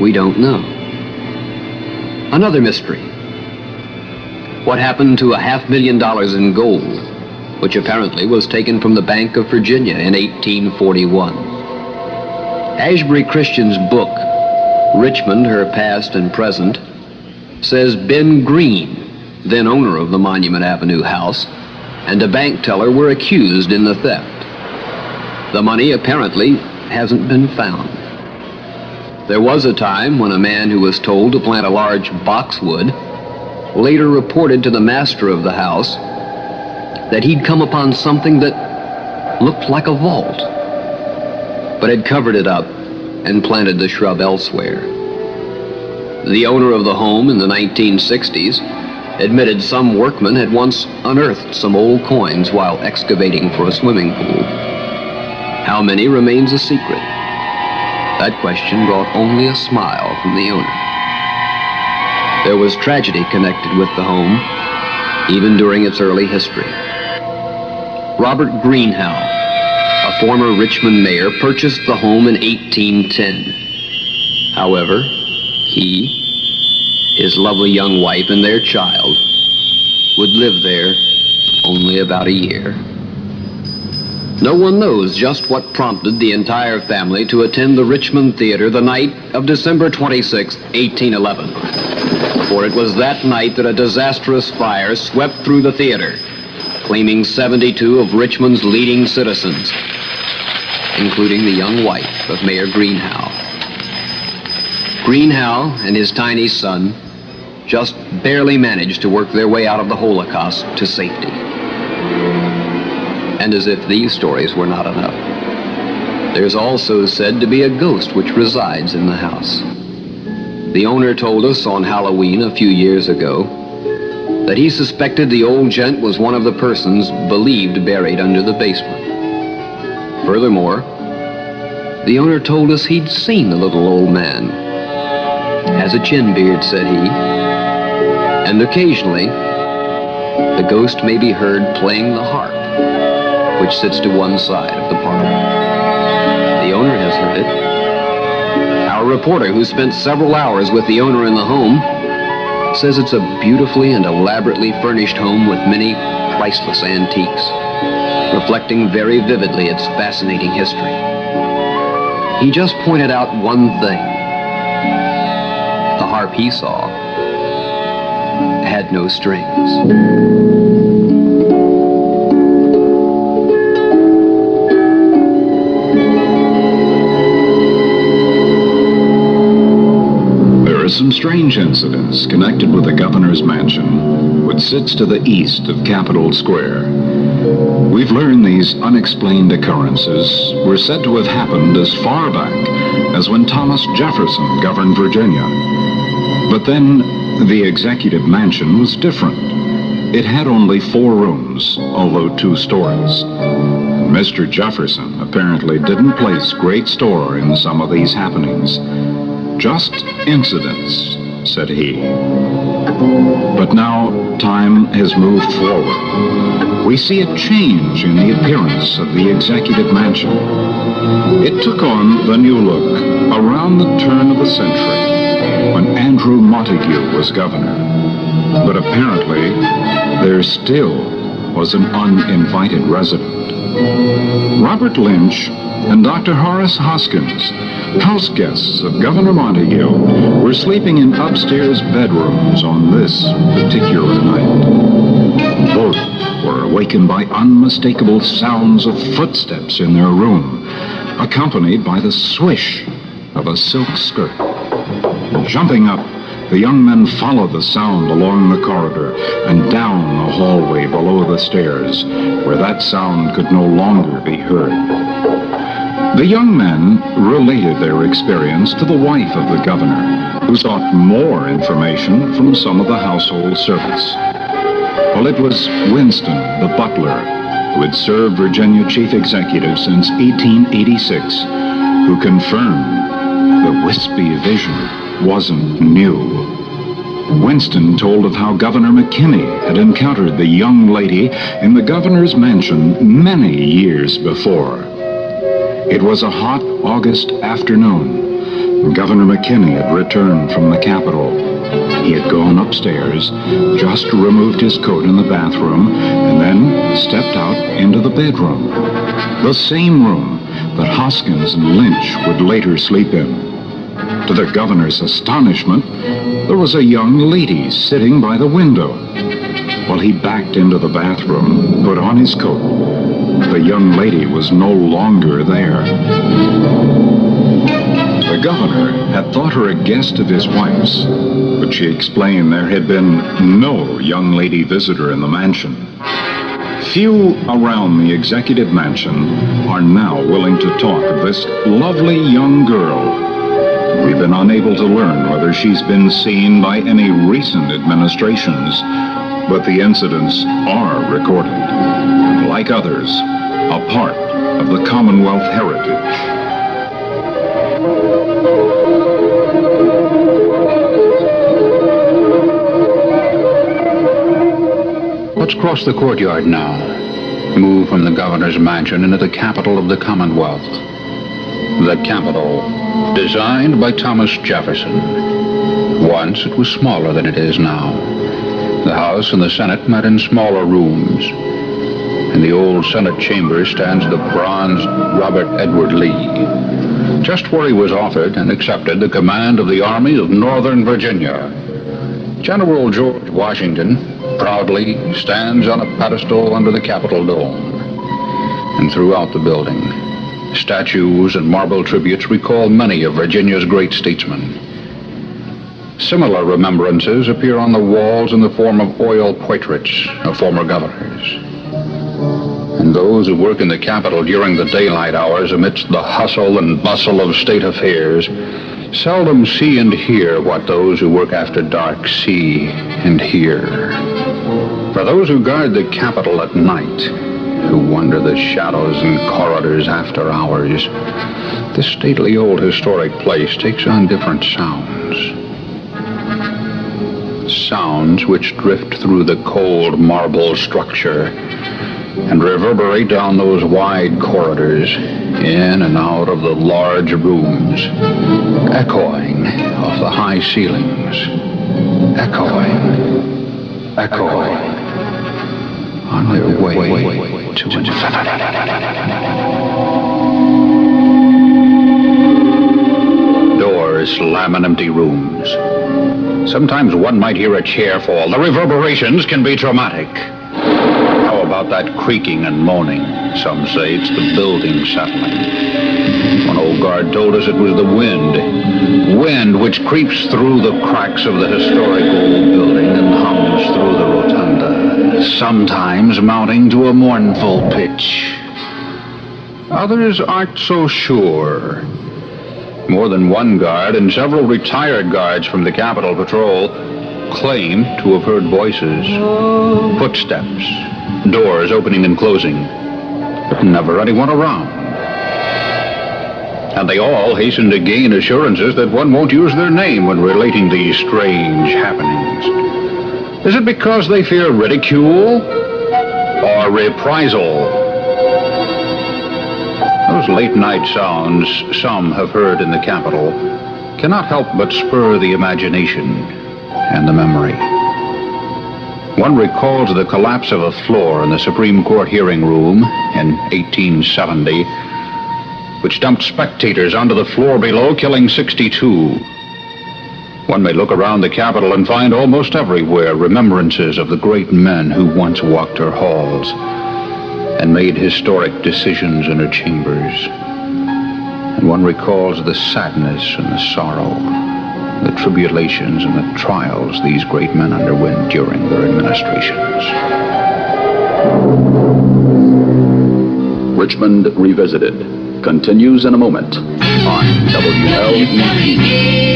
we don't know. Another mystery. What happened to $500,000 in gold, which apparently was taken from the Bank of Virginia in 1841? Ashbury Christian's book, Richmond, Her Past and Present, says Ben Green, then owner of the Monument Avenue house, and a bank teller were accused in the theft. The money apparently hasn't been found. There was a time when a man who was told to plant a large boxwood later reported to the master of the house that he'd come upon something that looked like a vault, but had covered it up and planted the shrub elsewhere. The owner of the home in the 1960s admitted some workmen had once unearthed some old coins while excavating for a swimming pool. How many remains a secret. That question brought only a smile from the owner. There was tragedy connected with the home, even during its early history. Robert Greenhow, a former Richmond mayor, purchased the home in 1810. However, he, his lovely young wife, and their child would live there only about a year. No one knows just what prompted the entire family to attend the Richmond Theater the night of December 26, 1811. For it was that night that a disastrous fire swept through the theater, claiming 72 of Richmond's leading citizens, including the young wife of Mayor Greenhow. Greenhow and his tiny son just barely managed to work their way out of the Holocaust to safety. And as if these stories were not enough, there's also said to be a ghost which resides in the house. The owner told us on Halloween a few years ago that he suspected the old gent was one of the persons believed buried under the basement. Furthermore, the owner told us he'd seen the little old man. Has a chin beard, said he, and occasionally the ghost may be heard playing the harp, which sits to one side of the parlor. The owner has heard it. Our reporter, who spent several hours with the owner in the home, says it's a beautifully and elaborately furnished home with many priceless antiques, reflecting very vividly its fascinating history. He just pointed out one thing. The harp he saw had no strings. Some strange incidents connected with the governor's mansion, which sits to the east of Capitol Square. We've learned these unexplained occurrences were said to have happened as far back as when Thomas Jefferson governed Virginia. But then the executive mansion was different. It had only 4 rooms, although 2 stories. Mr. Jefferson apparently didn't place great store in some of these happenings. Just incidents, said he. But now time has moved forward. We see a change in the appearance of the executive mansion. It took on the new look around the turn of the century when Andrew Montague was governor. But apparently there still was an uninvited resident. Robert Lynch and Dr. Horace Hoskins, house guests of Governor Montague, were sleeping in upstairs bedrooms on this particular night. Both were awakened by unmistakable sounds of footsteps in their room, accompanied by the swish of a silk skirt. Jumping up, the young men followed the sound along the corridor and down the hallway below the stairs, where that sound could no longer be heard. The young men related their experience to the wife of the governor, who sought more information from some of the household servants. Well, it was Winston, the butler, who had served Virginia chief executive since 1886, who confirmed the wispy vision wasn't new. Winston told of how Governor McKinney had encountered the young lady in the governor's mansion many years before. It was a hot August afternoon. Governor McKinney had returned from the Capitol. He had gone upstairs, just removed his coat in the bathroom, and then stepped out into the bedroom. The same room that Hoskins and Lynch would later sleep in. To the governor's astonishment, there was a young lady sitting by the window. While he backed into the bathroom, put on his coat, the young lady was no longer there. The governor had thought her a guest of his wife's, but she explained there had been no young lady visitor in the mansion. Few around the executive mansion are now willing to talk of this lovely young girl. We've been unable to learn whether she's been seen by any recent administrations, but the incidents are recorded, and like others, a part of the Commonwealth heritage. Let's cross the courtyard now. Move from the governor's mansion into the capital of the Commonwealth. The Capitol, designed by Thomas Jefferson. Once it was smaller than it is now. The House and the Senate met in smaller rooms. In the old Senate chamber stands the bronzed Robert Edward Lee, just where he was offered and accepted the command of the Army of Northern Virginia. General George Washington proudly stands on a pedestal under the Capitol dome. And throughout the building, statues and marble tributes recall many of Virginia's great statesmen. Similar remembrances appear on the walls in the form of oil portraits of former governors. And those who work in the Capitol during the daylight hours amidst the hustle and bustle of state affairs seldom see and hear what those who work after dark see and hear. For those who guard the Capitol at night, who wander the shadows and corridors after hours, this stately old historic place takes on different sounds. Sounds which drift through the cold marble structure and reverberate down those wide corridors, in and out of the large rooms, echoing off the high ceilings, echoing on their way to infinity. Doors slam in empty rooms. Sometimes one might hear a chair fall. The reverberations can be traumatic. How about that creaking and moaning? Some say it's the building settling. One old guard told us it was the wind which creeps through the cracks of the historic old building and hums through the rotunda, sometimes mounting to a mournful pitch. Others aren't so sure. More than one guard and several retired guards from the Capitol Patrol claim to have heard voices, footsteps, doors opening and closing, but never anyone around. And they all hasten to gain assurances that one won't use their name when relating these strange happenings. Is it because they fear ridicule or reprisal? Those late-night sounds some have heard in the Capitol cannot help but spur the imagination and the memory. One recalls the collapse of a floor in the Supreme Court hearing room in 1870, which dumped spectators onto the floor below, killing 62. One may look around the Capitol and find almost everywhere remembrances of the great men who once walked her halls and made historic decisions in her chambers. And one recalls the sadness and the sorrow, the tribulations and the trials these great men underwent during their administrations. Richmond Revisited continues in a moment on WLEE.